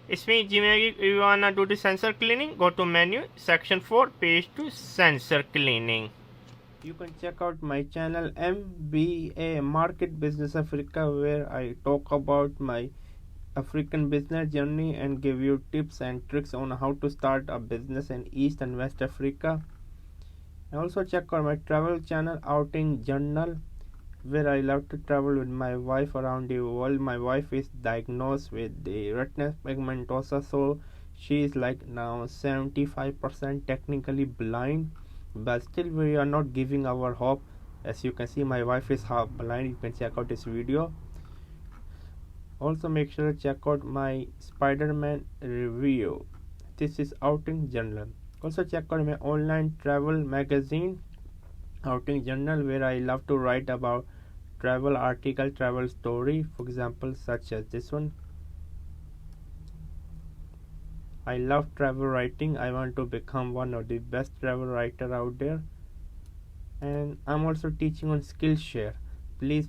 It's me, Jimmy. If you wanna do the sensor cleaning, go to menu, section 4, page to sensor cleaning. You can check out my channel MBA Market Business Africa, where I talk about my African business journey and give you tips and tricks on how to start a business in East and West Africa. And also check out my travel channel Outing Journal, where I love to travel with my wife around the world. My wife is diagnosed with the retinal pigmentosa, so she is like now 75% technically blind, but still we are not giving our hope. As you can see, my wife is half blind. You can check out this video. Also make sure to check out my Spider-Man review. This is Outing Journal. Also check out my online travel magazine Outing Journal, where I love to write about travel article, travel story, for example, such as this one. I love travel writing. I want to become one of the best travel writer out there. And I'm also teaching on Skillshare. Please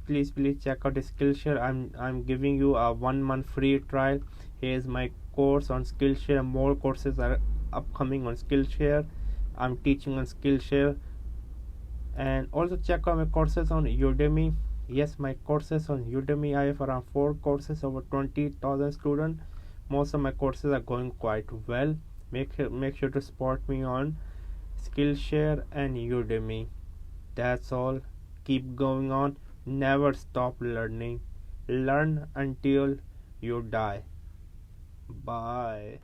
check out Skillshare. I'm giving you a 1 month free trial. Here's my course on Skillshare. More courses are upcoming on Skillshare. I'm teaching on Skillshare. And also check out my courses on Udemy. Yes, my courses on Udemy, I have around 4 courses, over 20,000 students. Most of my courses are going quite well. Make sure to support me on Skillshare and Udemy. That's all. Keep going on. Never stop learning. Learn until you die. Bye.